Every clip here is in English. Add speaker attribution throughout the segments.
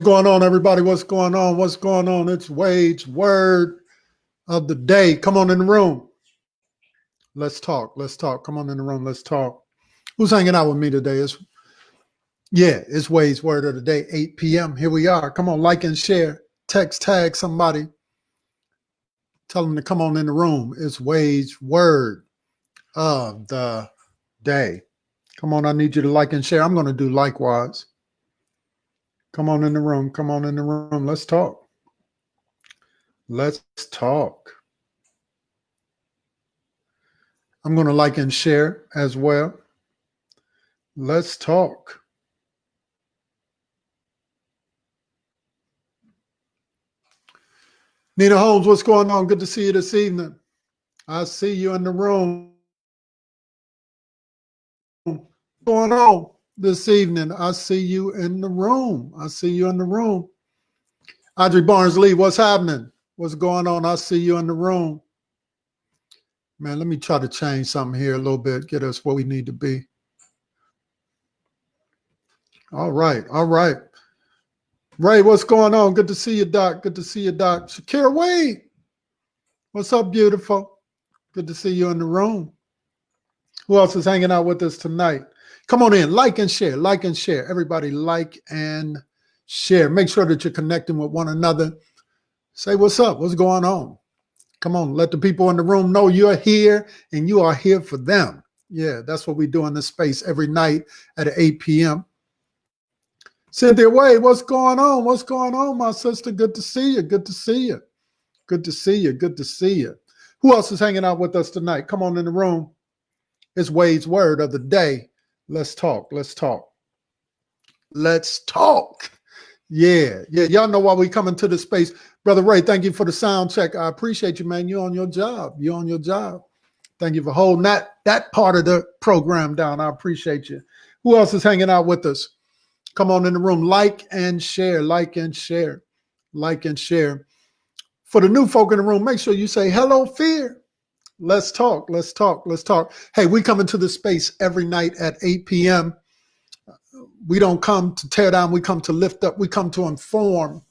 Speaker 1: Going on, everybody? What's going on? What's going on? It's Wade's word of the day. Come on in the room. Let's talk. Let's talk. Come on in the room. Let's talk. Who's hanging out with me today? It's Wade's word of the day, 8 p.m. Here we are. Come on, like and share. Text, tag somebody. Tell them to come on in the room. It's Wade's word of the day. Come on, I need you to like and share. I'm going to do likewise. Come on in the room. Come on in the room. Let's talk. Let's talk. I'm going to like and share as well. Let's talk. Nina Holmes, what's going on? Good to see you this evening. I see you in the room. What's going on this evening? I see you in the room. I see you in the room. Audrey Barnes-Lee, what's happening? What's going on? I see you in the room. Man, let me try to change something here a little bit, get us where we need to be. All right, all right. Ray, what's going on? Good to see you, Doc. Good to see you, Doc. Shakira Wade, what's up, beautiful? Good to see you in the room. Who else is hanging out with us tonight? Come on in, like and share, like and share. Everybody like and share. Make sure that you're connecting with one another. Say what's up, what's going on? Come on, let the people in the room know you're here and you are here for them. Yeah, that's what we do in this space every night at 8 p.m. Cynthia Wade, what's going on? What's going on, my sister? Good to see you. Good to see you. Good to see you. Good to see you. Who else is hanging out with us tonight? Come on in the room. It's Wade's word of the day. Let's talk. Let's talk. Let's talk. Yeah. Y'all know why we come into this space. Brother Ray, thank you for the sound check. I appreciate you, man. You're on your job. You're on your job. Thank you for holding that part of the program down. I appreciate you. Who else is hanging out with us? Come on in the room. Like and share. Like and share. Like and share. For the new folk in the room, make sure you say, hello, fear. Let's talk. Let's talk. Let's talk. Hey, we come into this space every night at 8 p.m. We don't come to tear down. We come to lift up. We come to inform.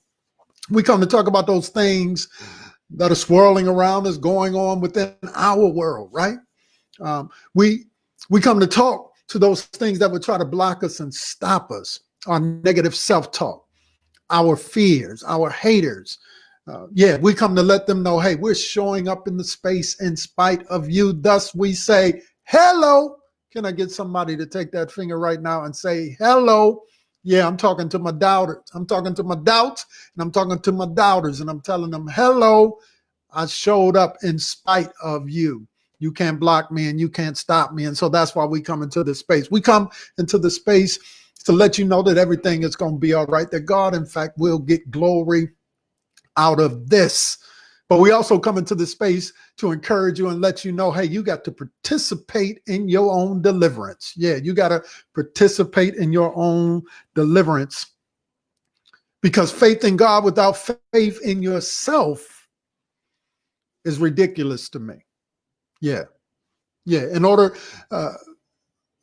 Speaker 1: We come to talk about those things that are swirling around us, going on within our world, right? We come to talk to those things that would try to block us and stop us, our negative self-talk, our fears, our haters. We come to let them know, hey, we're showing up in the space in spite of you. Thus we say, hello. Can I get somebody to take that finger right now and say, hello? Yeah, I'm talking to my doubters. I'm talking to my doubts, and I'm talking to my doubters, and I'm telling them, hello, I showed up in spite of you. You can't block me, and you can't stop me. And so that's why we come into this space. We come into the space to let you know that everything is going to be all right, that God, in fact, will get glory out of this. But we also come into the space to encourage you and let you know, hey, you got to participate in your own deliverance. Yeah, you got to participate in your own deliverance, because faith in God without faith in yourself is ridiculous to me. Yeah. In order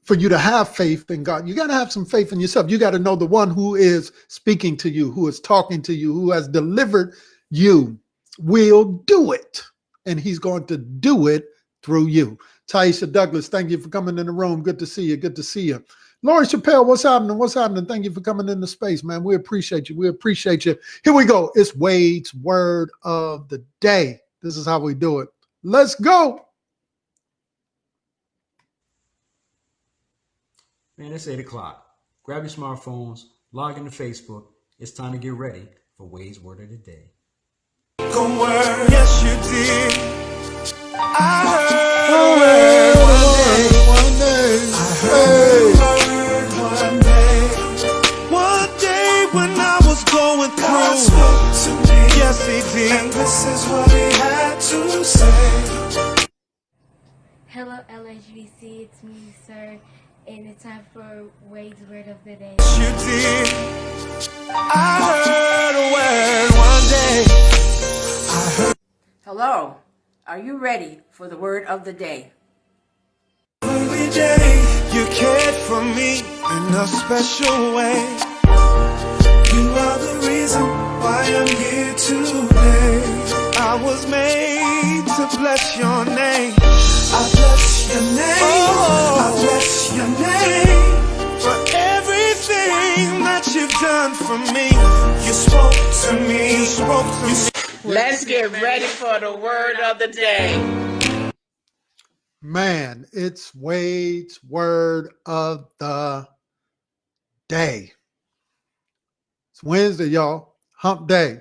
Speaker 1: for you to have faith in God, you got to have some faith in yourself. You got to know the one who is speaking to you, who is talking to you, who has delivered you will do it, and he's going to do it through you. Taisha Douglas, thank you for coming in the room. Good to see you. Good to see you. Lori Chappelle, what's happening? What's happening? Thank you for coming into space, man. We appreciate you. We appreciate you. Here we go. It's Wade's word of the day. This is how we do it. Let's go.
Speaker 2: Man, it's 8 o'clock. Grab your smartphones, log into Facebook. It's time to get ready for Wade's word of the day.
Speaker 3: Word. Yes, you did. I heard one day. One day when I was going through. God spoke to me. Yes, he did. And this is what he had to say.
Speaker 4: Hello, LHBC. It's me, sir. And it's time for Wade's word of the day.
Speaker 3: Yes, you did. I heard a word one day.
Speaker 5: Hello, are you ready for the word of the day?
Speaker 3: Every day you cared for me in a special way. You are the reason why I'm here today. I was made to bless your name. I bless your name. I bless your name for everything that you've done for me. You spoke to me. You spoke to me.
Speaker 6: Let's get ready for the word of the day.
Speaker 1: Man, it's Wade's word of the day. It's Wednesday, y'all. Hump day.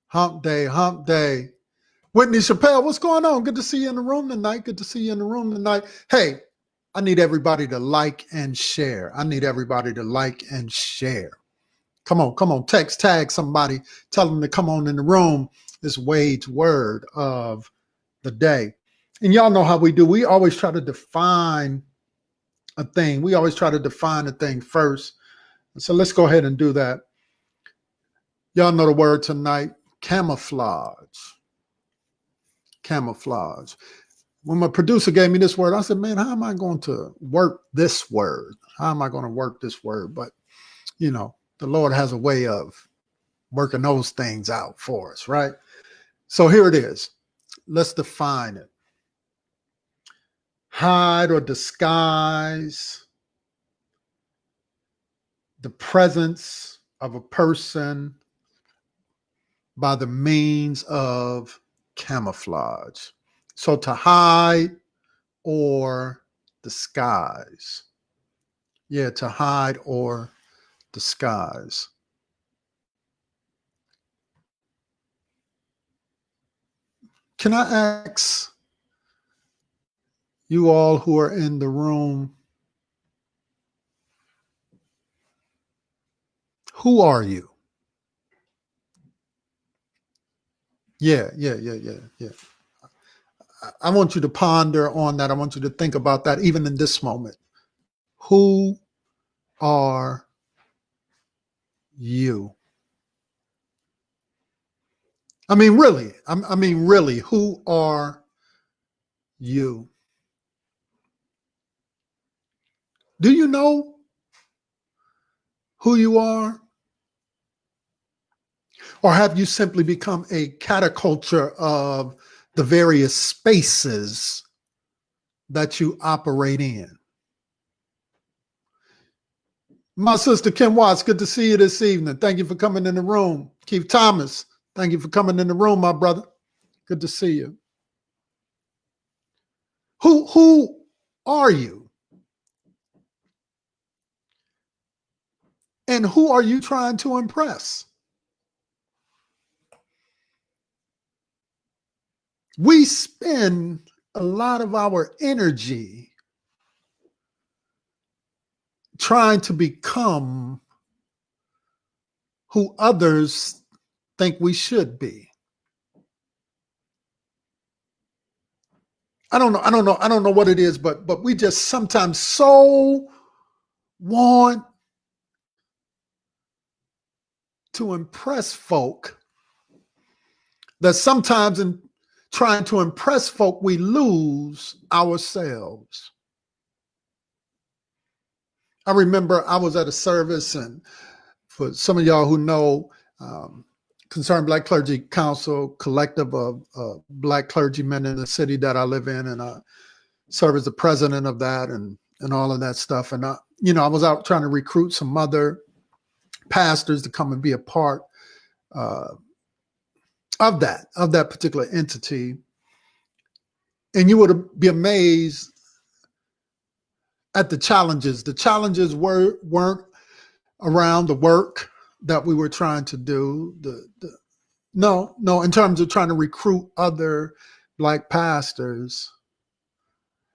Speaker 1: Hump day. Hump day. Whitney Chappelle, what's going on? Good to see you in the room tonight. Good to see you in the room tonight. Hey, I need everybody to like and share. I need everybody to like and share. Come on. Text, tag somebody. Tell them to come on in the room. It's Wade's word of the day. And y'all know how we do. We always try to define a thing. We always try to define a thing first. So let's go ahead and do that. Y'all know the word tonight, camouflage. Camouflage. When my producer gave me this word, I said, man, how am I going to work this word? How am I going to work this word? But, you know, the Lord has a way of working those things out for us, right? So here it is. Let's define it. Hide or disguise the presence of a person by the means of camouflage. So to hide or disguise. Yeah, to hide or disguise. Can I ask you all who are in the room, who are you? Yeah. I want you to ponder on that. I want you to think about that even in this moment. Who are you? I mean, really, really, who are you? Do you know who you are? Or have you simply become a caricature of the various spaces that you operate in? My sister Kim Watts, good to see you this evening. Thank you for coming in the room. Keith Thomas, thank you for coming in the room, my brother. Good to see you. Who are you? And who are you trying to impress? We spend a lot of our energy trying to become who others think we should be. I don't know what it is, but we just sometimes so want to impress folk that sometimes in trying to impress folk, we lose ourselves. I remember I was at a service, and for some of y'all who know, Concerned Black Clergy Council, collective of Black clergymen in the city that I live in, and I serve as the president of that and all of that stuff. And I was out trying to recruit some other pastors to come and be a part of that particular entity. And you would be amazed at the challenges. The challenges weren't around the work that we were trying to do. No, in terms of trying to recruit other Black pastors.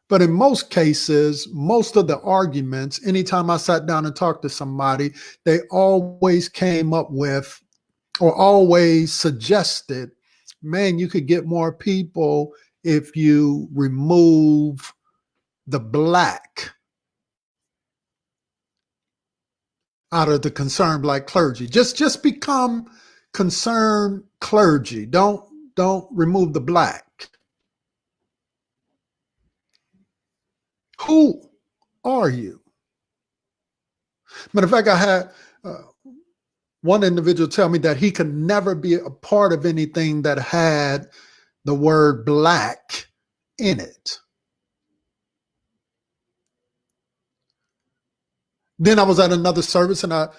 Speaker 1: But in most cases, most of the arguments, anytime I sat down and talked to somebody, they always came up with or always suggested, man, you could get more people if you remove the Black out of the Concerned Black clergy. Just become concerned clergy. Don't remove the Black. Who are you? Matter of fact, I had one individual tell me that he could never be a part of anything that had the word black in it. Then I was at another service and I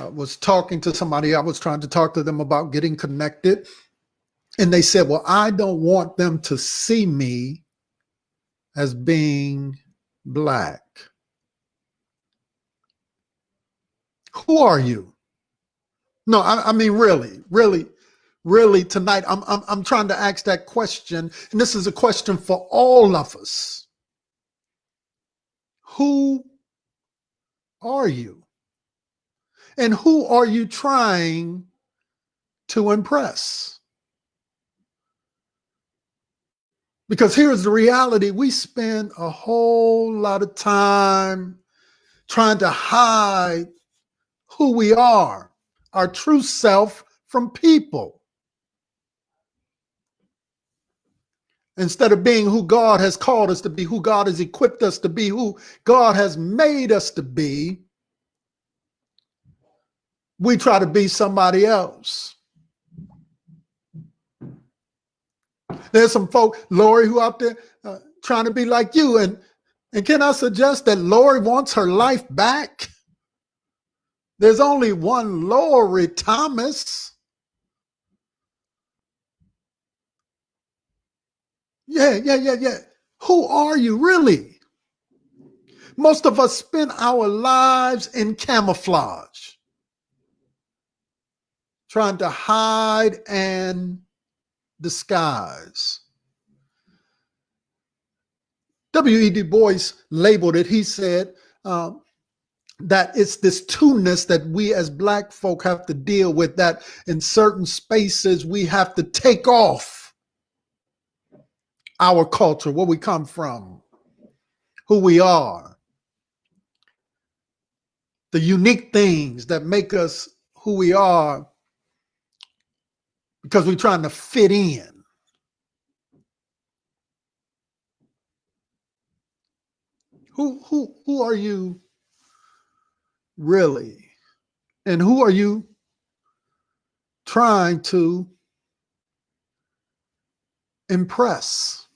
Speaker 1: was talking to somebody. I was trying to talk to them about getting connected. And they said, well, I don't want them to see me as being black. Who are you? No, I mean, really tonight, I'm trying to ask that question. And this is a question for all of us. Who are you? And who are you trying to impress? Because here's the reality. We spend a whole lot of time trying to hide who we are, our true self, from people. Instead of being who God has called us to be, who God has equipped us to be, who God has made us to be, we try to be somebody else. There's some folk, Lori, who out there trying to be like you. And can I suggest that Lori wants her life back? There's only one Lori Thomas. Yeah. Who are you really? Most of us spend our lives in camouflage, trying to hide and disguise. W.E. Du Bois labeled it. He said that it's this two-ness that we as Black folk have to deal with, that in certain spaces we have to take off our culture, where we come from, who we are, the unique things that make us who we are, because we're trying to fit in. Who are you really? And who are you trying to impress?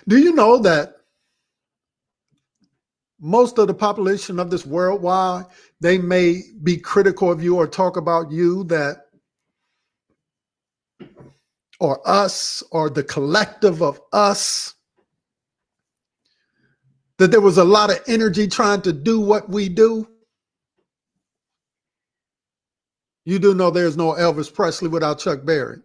Speaker 1: Do you know that most of the population of this world, while they may be critical of you or talk about you, that or us or the collective of us, that there was a lot of energy trying to do what we do? You do know there's no Elvis Presley without Chuck Berry.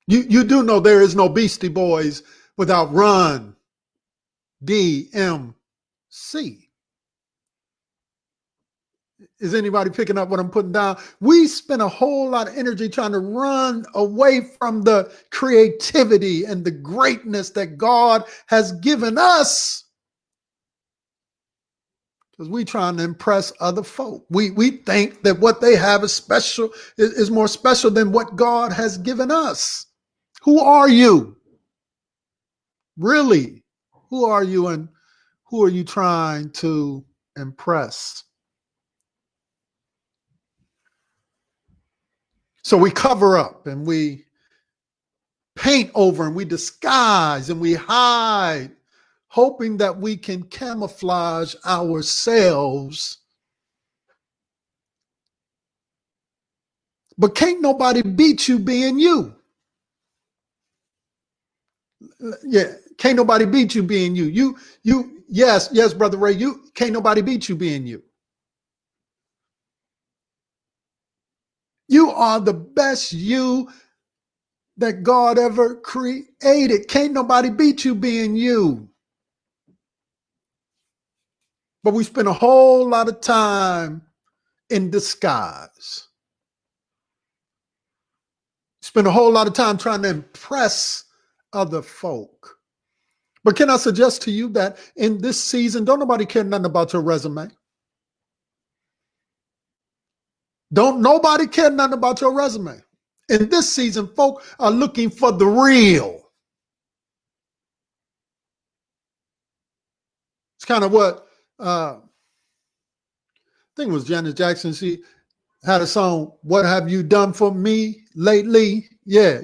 Speaker 1: You do know there is no Beastie Boys without Run DMC. Is anybody picking up what I'm putting down? We spend a whole lot of energy trying to run away from the creativity and the greatness that God has given us, because we trying to impress other folk. We think that what they have is special, is more special than what God has given us. Who are you? Really? Who are you, and who are you trying to impress? So we cover up and we paint over and we disguise and we hide, hoping that we can camouflage ourselves. But can't nobody beat you being you. Yeah, can't nobody beat you being you. Yes, Brother Ray, can't nobody beat you being you. You are the best you that God ever created. Can't nobody beat you being you. But we spend a whole lot of time in disguise. Spend a whole lot of time trying to impress other folk. But can I suggest to you that in this season, don't nobody care nothing about your resume. Don't nobody care nothing about your resume. In this season, folk are looking for the real. kind of what I think it was Janet Jackson. She had a song, "What Have You Done For Me Lately?" Yeah.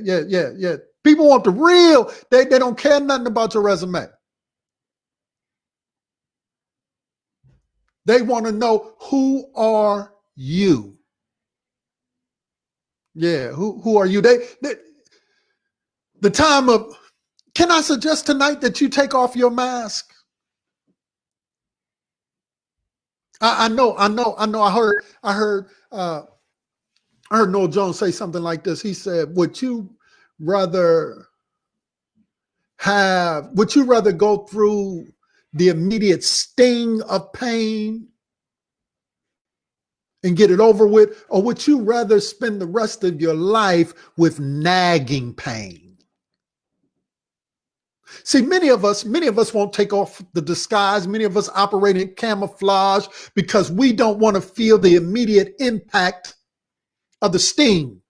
Speaker 1: People want the real. They don't care nothing about your resume. They want to know, who are you? Yeah, who are you? The time of, can I suggest tonight that you take off your mask? I know. I heard Noel Jones say something like this. He said, would you rather go through the immediate sting of pain and get it over with, or would you rather spend the rest of your life with nagging pain? See, many of us won't take off the disguise. Many of us operate in camouflage because we don't want to feel the immediate impact of the sting.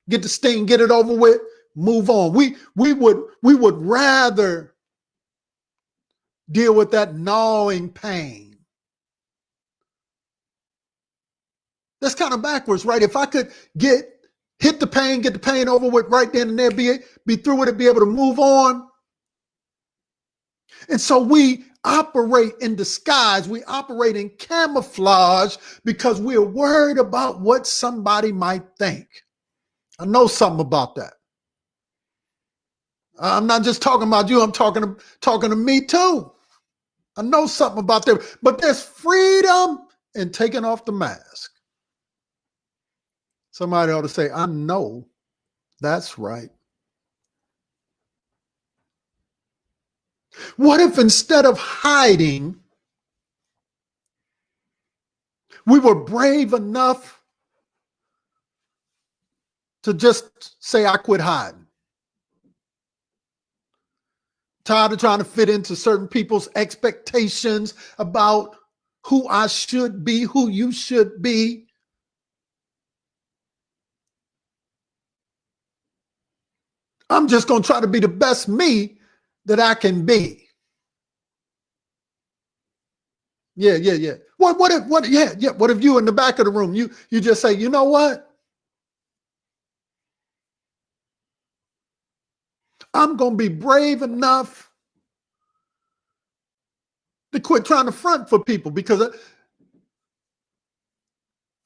Speaker 1: Get the sting, get it over with, move on. We would rather deal with that gnawing pain. That's kind of backwards, right? If I could get the pain over with right then and there, be through with it, be able to move on. And so we operate in disguise. We operate in camouflage because we're worried about what somebody might think. I know something about that. I'm not just talking about you. I'm talking to me too. I know something about that. But there's freedom in taking off the mask. Somebody ought to say, I know that's right. What if instead of hiding, we were brave enough to just say, I quit hiding? Tired of trying to fit into certain people's expectations about who I should be, who you should be. I'm just going to try to be the best me that I can be. Yeah. What if you in the back of the room, you just say, you know what? I'm going to be brave enough to quit trying to front for people, because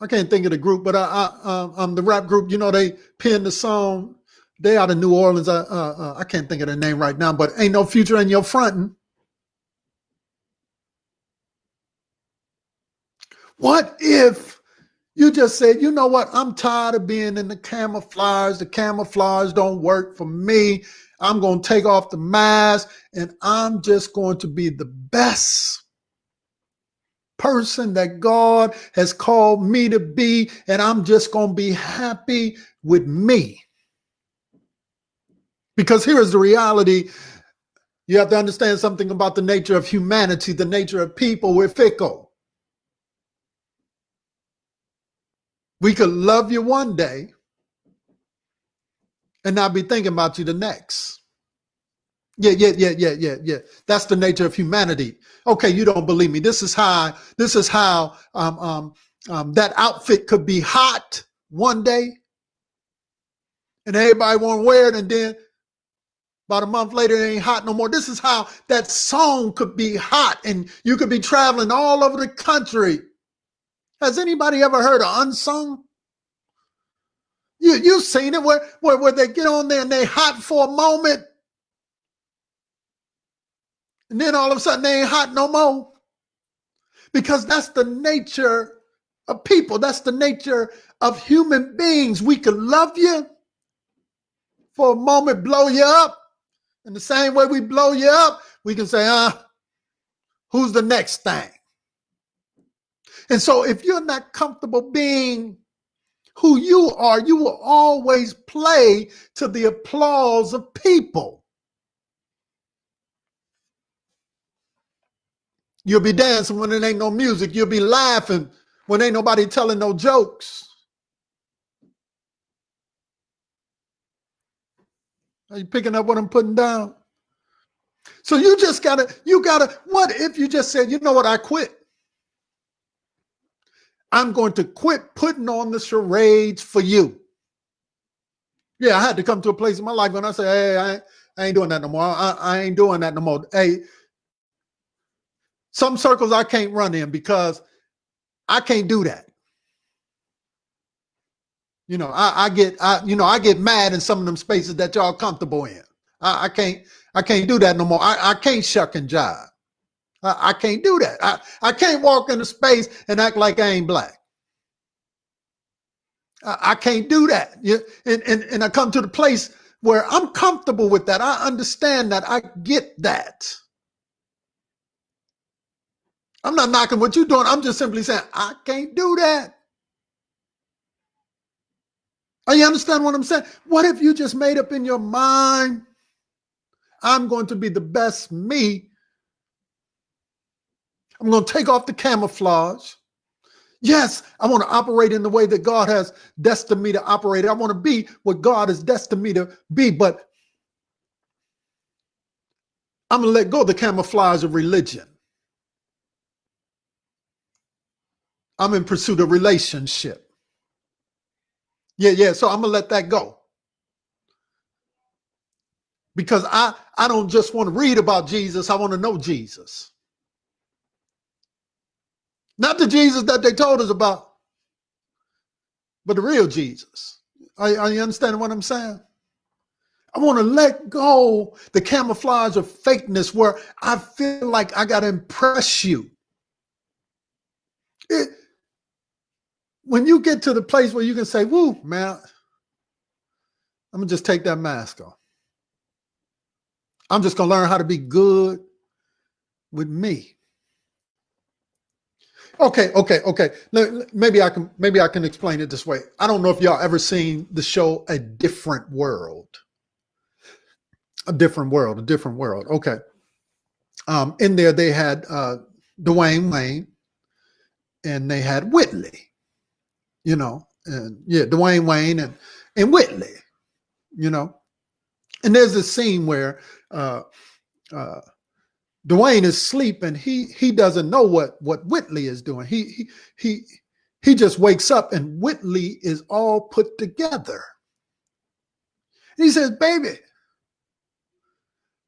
Speaker 1: I can't think of the group, but the rap group, they penned the song. They out of New Orleans. I can't think of their name right now, but ain't no future in your fronting. What if you just said, you know what? I'm tired of being in the camouflage. The camouflage don't work for me. I'm going to take off the mask and I'm just going to be the best person that God has called me to be. And I'm just going to be happy with me. Because here is the reality. You have to understand something about the nature of humanity, the nature of people. We're fickle. We could love you one day and not be thinking about you the next. Yeah. That's the nature of humanity. Okay, you don't believe me. This is how that outfit could be hot one day, and everybody won't wear it, and then about a month later, it ain't hot no more. This is how that song could be hot, and you could be traveling all over the country. Has anybody ever heard of Unsung? You've seen it where they get on there and they hot for a moment, and then all of a sudden they ain't hot no more. Because that's the nature of people. That's the nature of human beings. We could love you for a moment, blow you up. In the same way we blow you up, we can say, who's the next thing? And so if you're not comfortable being who you are, you will always play to the applause of people. You'll be dancing when there ain't no music. You'll be laughing when ain't nobody telling no jokes. Are you picking up what I'm putting down? So what if you just said, you know what, I quit. I'm going to quit putting on the charades for you. Yeah, I had to come to a place in my life when I say, hey, I ain't doing that no more. I ain't doing that no more. Hey, some circles I can't run in because I can't do that. You know, I get mad in some of them spaces that y'all comfortable in. I can't do that no more. I can't shuck and jive. I can't do that. I can't walk in a space and act like I ain't black. I can't do that. And I come to the place where I'm comfortable with that. I understand that. I get that. I'm not knocking what you're doing. I'm just simply saying, I can't do that. You understand what I'm saying? What if you just made up in your mind, I'm going to be the best me. I'm going to take off the camouflage. Yes, I want to operate in the way that God has destined me to operate. I want to be what God has destined me to be, but I'm going to let go of the camouflage of religion. I'm in pursuit of relationship. Yeah. So I'm going to let that go. Because I don't just want to read about Jesus. I want to know Jesus. Not the Jesus that they told us about, but the real Jesus. Are you understanding what I'm saying? I want to let go the camouflage of fakeness where I feel like I got to impress you. When you get to the place where you can say, woo, man, I'm going to just take that mask off. I'm just going to learn how to be good with me. Okay. Maybe I can explain it this way. I don't know if y'all ever seen the show A Different World. A different world. Okay. In there they had Dwayne Wayne and they had Whitley, Dwayne Wayne and Whitley, and there's a scene where Dwayne is asleep and he doesn't know what Whitley is doing. He just wakes up and Whitley is all put together. He says, baby,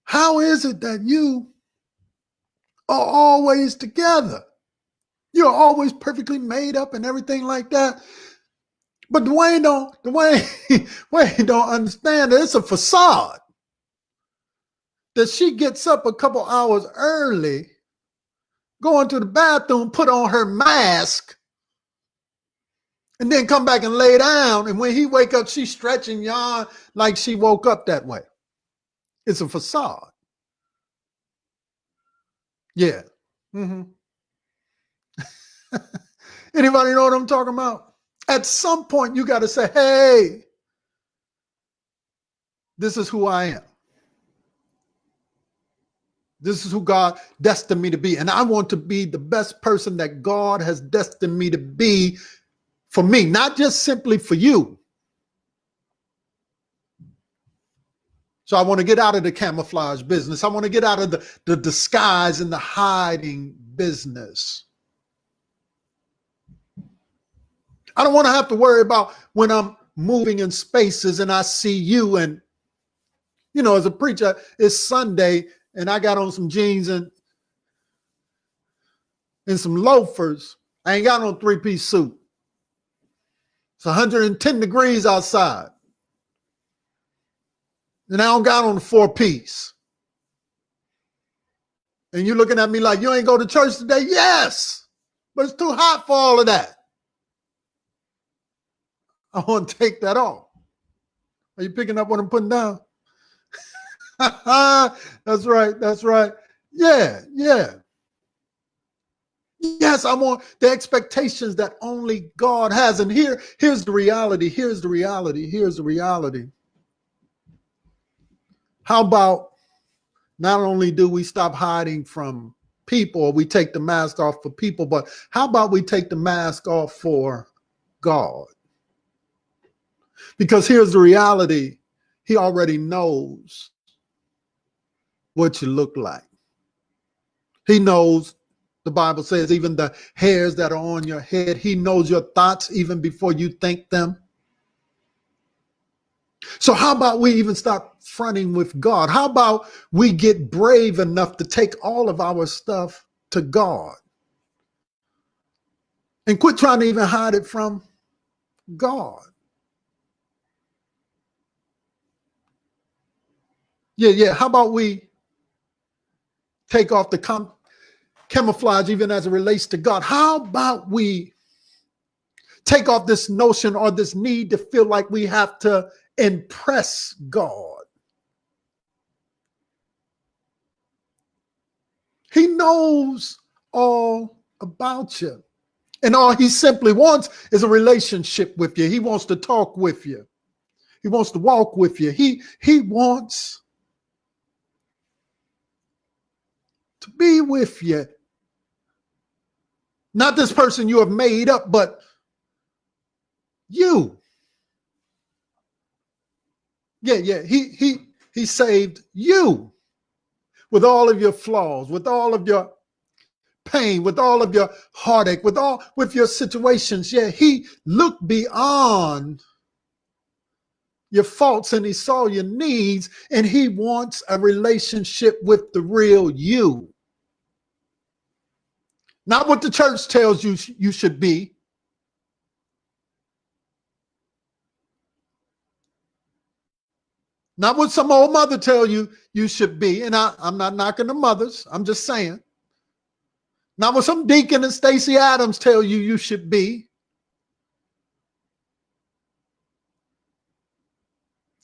Speaker 1: how is it that you are always together? You're always perfectly made up and everything like that. But Dwayne don't understand that it's a facade. That she gets up a couple hours early, go into the bathroom, put on her mask, and then come back and lay down. And when he wake up, she's stretching, yawn like she woke up that way. It's a facade. Yeah. Mm-hmm. Anybody know what I'm talking about? At some point, you got to say, hey, this is who I am. This is who God destined me to be. And I want to be the best person that God has destined me to be for me, not just simply for you. So I want to get out of the camouflage business. I want to get out of the disguise and the hiding business. I don't want to have to worry about when I'm moving in spaces and I see you and, as a preacher, it's Sunday and I got on some jeans and some loafers. I ain't got on a three-piece suit. It's 110 degrees outside. And I don't got on a four-piece. And you looking at me like, you ain't go to church today? Yes, but it's too hot for all of that. I want to take that off. Are you picking up what I'm putting down? That's right. Yeah. Yes, I want the expectations that only God has. And here's the reality. How about not only do we stop hiding from people, or we take the mask off for people, but how about we take the mask off for God? Because here's the reality. He already knows what you look like. He knows, the Bible says, even the hairs that are on your head. He knows your thoughts even before you think them. So how about we even start fronting with God? How about we get brave enough to take all of our stuff to God and quit trying to even hide it from God? Yeah. How about we take off the camouflage even as it relates to God? How about we take off this notion or this need to feel like we have to impress God? He knows all about you. And all he simply wants is a relationship with you. He wants to talk with you. He wants to walk with you. He wants to be with you. Not this person you have made up, but you. Yeah. He saved you with all of your flaws, with all of your pain, with all of your heartache, with your situations. Yeah, he looked beyond your faults and he saw your needs, and he wants a relationship with the real you. Not what the church tells you you should be. Not what some old mother tell you you should be. And I'm not knocking the mothers. I'm just saying. Not what some Deacon and Stacey Adams tell you you should be.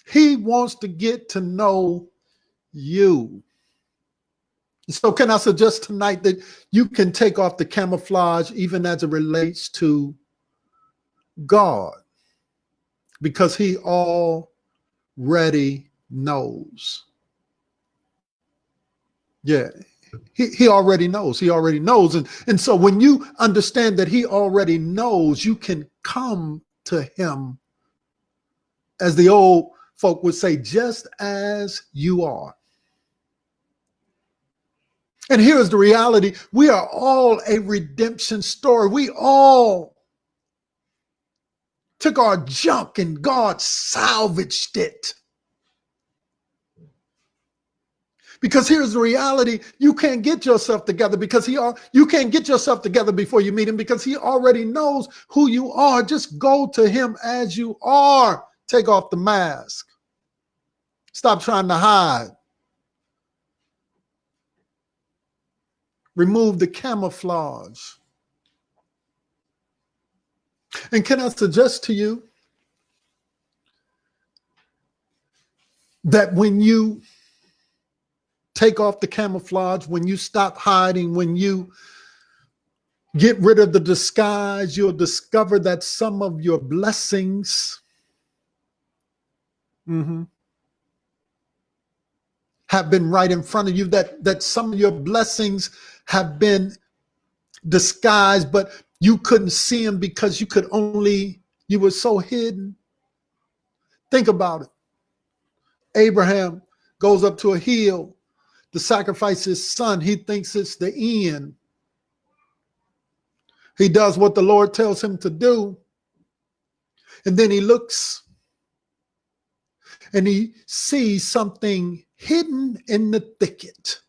Speaker 1: He wants to get to know you. So can I suggest tonight that you can take off the camouflage even as it relates to God, because he already knows. Yeah, he already knows. He already knows. And so when you understand that he already knows, you can come to him, as the old folk would say, just as you are. And here's the reality. We are all a redemption story. We all took our junk and God salvaged it. Because here's the reality. You can't get yourself together because you can't get yourself together before you meet him, because he already knows who you are. Just go to him as you are. Take off the mask. Stop trying to hide. Remove the camouflage. And can I suggest to you that when you take off the camouflage, when you stop hiding, when you get rid of the disguise, you'll discover that some of your blessings have been right in front of you, that some of your blessings have been disguised, but you couldn't see them because you were so hidden. Think about it. Abraham goes up to a hill to sacrifice his son. He thinks it's the end. He does what the Lord tells him to do. And then he looks and he sees something hidden in the thicket.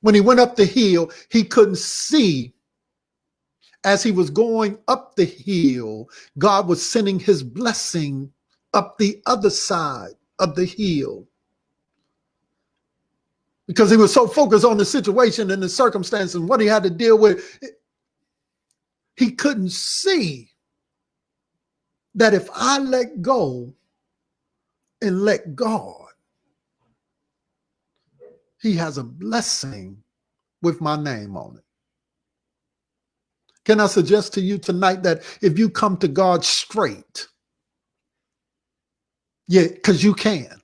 Speaker 1: When he went up the hill, he couldn't see. As he was going up the hill, God was sending his blessing up the other side of the hill. Because he was so focused on the situation and the circumstance and what he had to deal with, he couldn't see that if I let go and let God, he has a blessing with my name on it. Can I suggest to you tonight that if you come to God straight, because you can,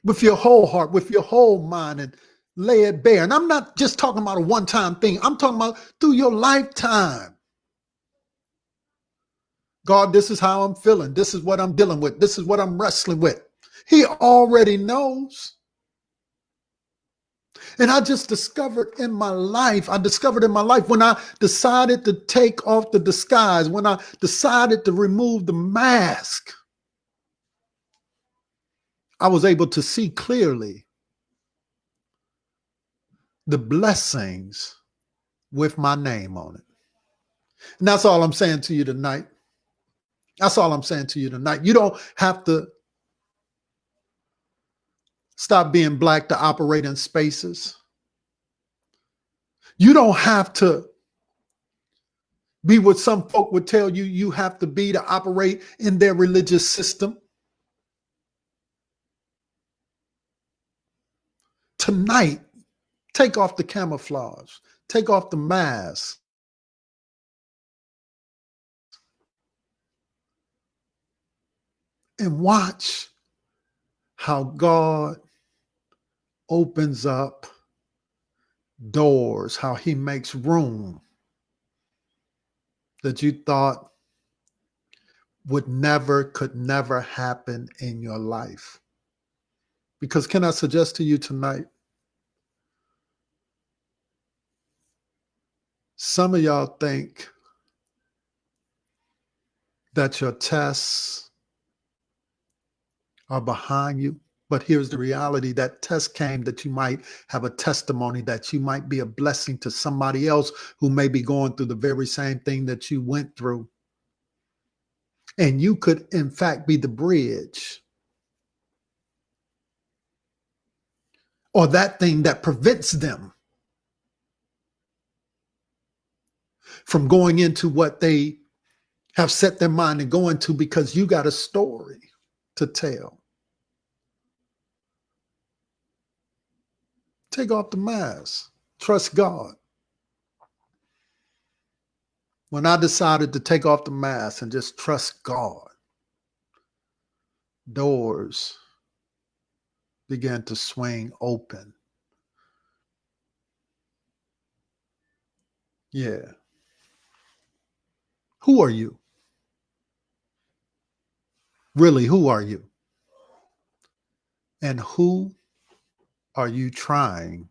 Speaker 1: with your whole heart, with your whole mind, and lay it bare. And I'm not just talking about a one-time thing. I'm talking about through your lifetime. God, this is how I'm feeling. This is what I'm dealing with. This is what I'm wrestling with. He already knows. And I just discovered in my life when I decided to take off the disguise, when I decided to remove the mask, I was able to see clearly the blessings with my name on it. And that's all I'm saying to you tonight. That's all I'm saying to you tonight. You don't have to stop being black to operate in spaces. You don't have to be what some folk would tell you you have to be to operate in their religious system. Tonight, take off the camouflage, take off the mask, and watch how God opens up doors, how he makes room that you thought could never happen in your life. Because can I suggest to you tonight, some of y'all think that your tests are behind you. But here's the reality. That test came that you might have a testimony, that you might be a blessing to somebody else who may be going through the very same thing that you went through. And you could, in fact, be the bridge or that thing that prevents them from going into what they have set their mind to go into, because you got a story to tell. Take off the mask. Trust God. When I decided to take off the mask and just trust God, doors began to swing open. Yeah. Who are you? Really, who are you? And who are you trying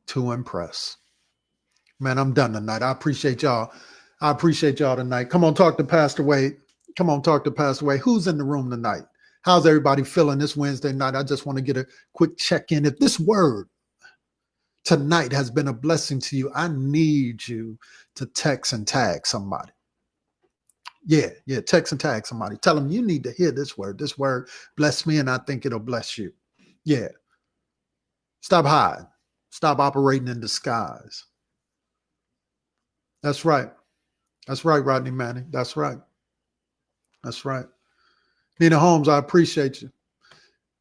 Speaker 1: to impress? Man, I'm done tonight. I appreciate y'all. I appreciate y'all tonight. Come on, talk to Pastor Wade. Come on, talk to Pastor Wade. Who's in the room tonight? How's everybody feeling this Wednesday night? I just want to get a quick check-in. If this word tonight has been a blessing to you, I need you to text and tag somebody. Yeah, text and tag somebody. Tell them you need to hear this word. This word bless me, and I think it'll bless you. Yeah. Stop hiding. Stop operating in disguise. That's right. That's right, Rodney Manning. That's right. That's right. Nina Holmes, I appreciate you.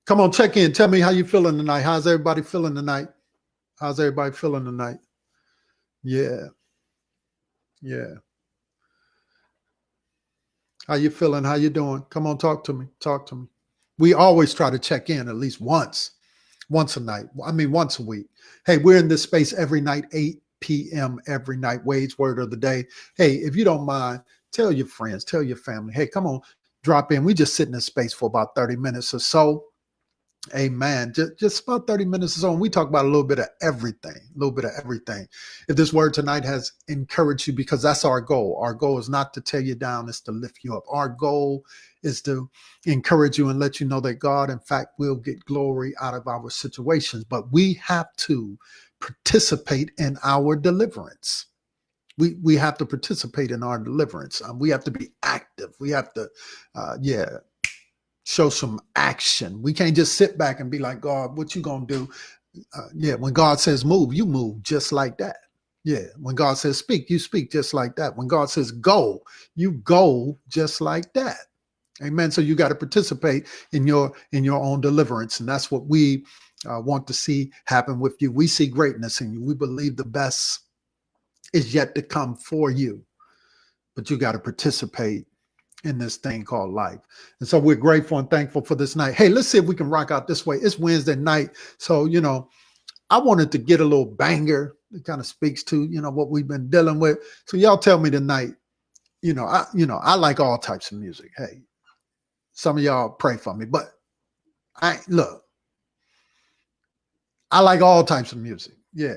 Speaker 1: Come on, check in. Tell me how you feeling tonight. How's everybody feeling tonight? How's everybody feeling tonight? Yeah. Yeah. How you feeling? How you doing? Come on, talk to me. Talk to me. We always try to check in at least once a night. I mean, once a week. Hey, we're in this space every night, 8 p.m. every night. Wade's Word of the Day. Hey, if you don't mind, tell your friends, tell your family. Hey, come on, drop in. We just sit in this space for about 30 minutes or so. Amen. Just about 30 minutes or so. And we talk about a little bit of everything, If this word tonight has encouraged you, because that's our goal. Our goal is not to tear you down, it's to lift you up. Our goal is to encourage you and let you know that God, in fact, will get glory out of our situations. But we have to participate in our deliverance. We have to participate in our deliverance. We have to be active. We have to, show some action. We can't just sit back and be like, God, what you gonna do? When God says move, you move just like that. Yeah, when God says speak, you speak just like that. When God says go, you go just like that. Amen. So you got to participate in your own deliverance, and that's what we want to see happen with you. We see greatness in you. We believe the best is yet to come for you, but you got to participate in this thing called life. And so we're grateful and thankful for this night. Hey, let's see if we can rock out this way. It's Wednesday night. So, I wanted to get a little banger that kind of speaks to, what we've been dealing with. So y'all tell me tonight, I like all types of music. Hey, some of y'all pray for me, but look, I like all types of music. Yeah,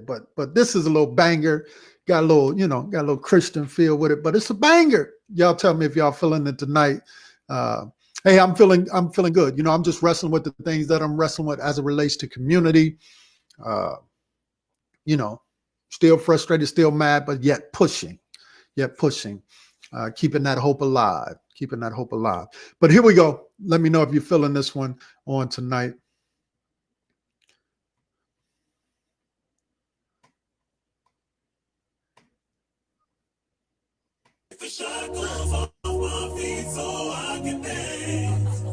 Speaker 1: but this is a little banger. Got a little, got a little Christian feel with it, but it's a banger. Y'all tell me if y'all feeling it tonight. Hey, I'm feeling good. I'm just wrestling with the things that I'm wrestling with as it relates to community. Still frustrated, still mad, but yet pushing, keeping that hope alive, But here we go. Let me know if you're feeling this one on tonight.
Speaker 3: The shackles on my feet so I can dance.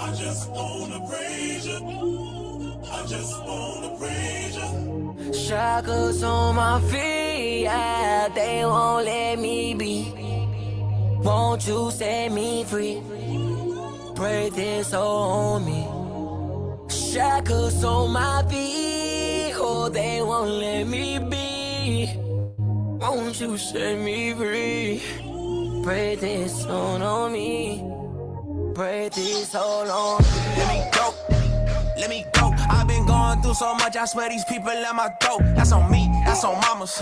Speaker 3: I just wanna praise you. I just wanna praise you.
Speaker 7: Shackles on my feet, yeah, they won't let me be. Won't you set me free? Pray this on me. Shackles on my feet, oh, they won't let me be. Won't you set me free? Pray this on me. Pray this all on me.
Speaker 3: Let me go. I've been going through so much, I swear these people at my throat. That's on me, that's on mamas.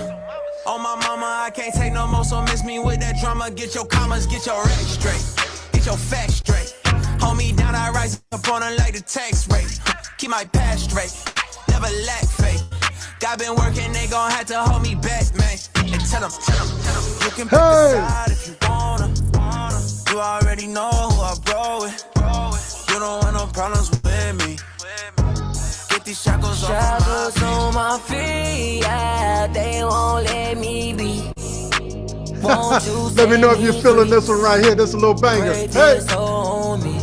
Speaker 3: On my mama, I can't take no more, so miss me with that drama. Get your commas, get your racks straight. Get your facts straight. Hold me down, I rise up on her like the tax rate. Keep my past straight, never lack faith. God been working, they gon' have to hold me back, man. And tell them, you can pick a side if you wanna. You already know who I bro with. You don't want no problems with me. Get these shackles
Speaker 7: on my feet, yeah, they won't let me be. Won't you
Speaker 1: Let me know if you're feeling
Speaker 7: free?
Speaker 1: this one right here. This is a little banger.
Speaker 7: Pray
Speaker 1: Hey,
Speaker 7: this on me.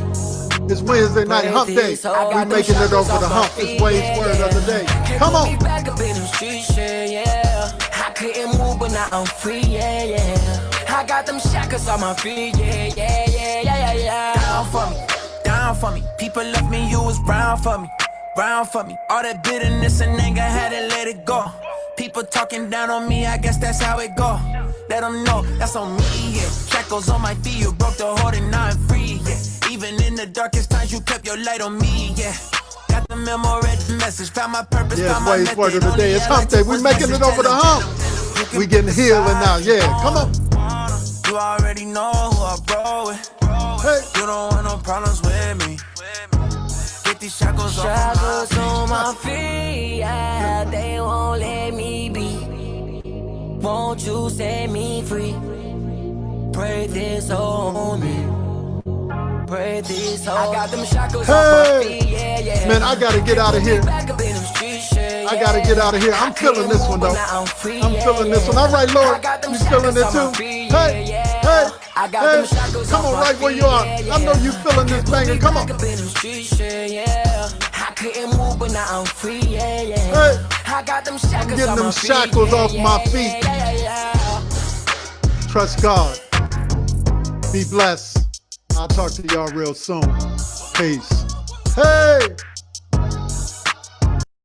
Speaker 1: it's Wednesday night hump day. We making it over the hump. It's Wade's word of the day. Come on.
Speaker 7: Back up in them streets, yeah. I couldn't move, but now I'm free, yeah. I got them shackles on my feet, yeah.
Speaker 3: down for me. People left me, you was brown for me. All that bitterness and anger, had to let it go. People talking down on me, I guess that's how it go. Let them know, that's on me, yeah. Shackles on my feet, you broke the hold and now I'm free, yeah. Even in the darkest times, you kept your light on me, yeah. Got the memo, read the message, found my purpose, found my
Speaker 1: Wade's word
Speaker 3: method.
Speaker 1: of the day. It's hump day. We making it over the hump. We getting healing now. Yeah, come on.
Speaker 3: You already know who I bro with.
Speaker 1: Hey.
Speaker 3: You don't want no problems with me. Get these shackles
Speaker 7: on my feet, yeah, they won't let me be. Won't you set me free? Pray this on me. Pray this on me. I got them shackles on my feet, yeah.
Speaker 1: Man, I gotta get out of here. I gotta get out of here. I'm feeling this one though. I'm feeling this one. All right, Lord, you feeling it too? Hey. Come on, right where you are. I know you feeling this banger. Come on.
Speaker 7: I couldn't move, but now I'm free, yeah.
Speaker 1: Hey.
Speaker 7: I got them shackles,
Speaker 1: I'm getting them shackles off my feet. Trust God. Be blessed. I'll talk to y'all real soon. Peace. Hey.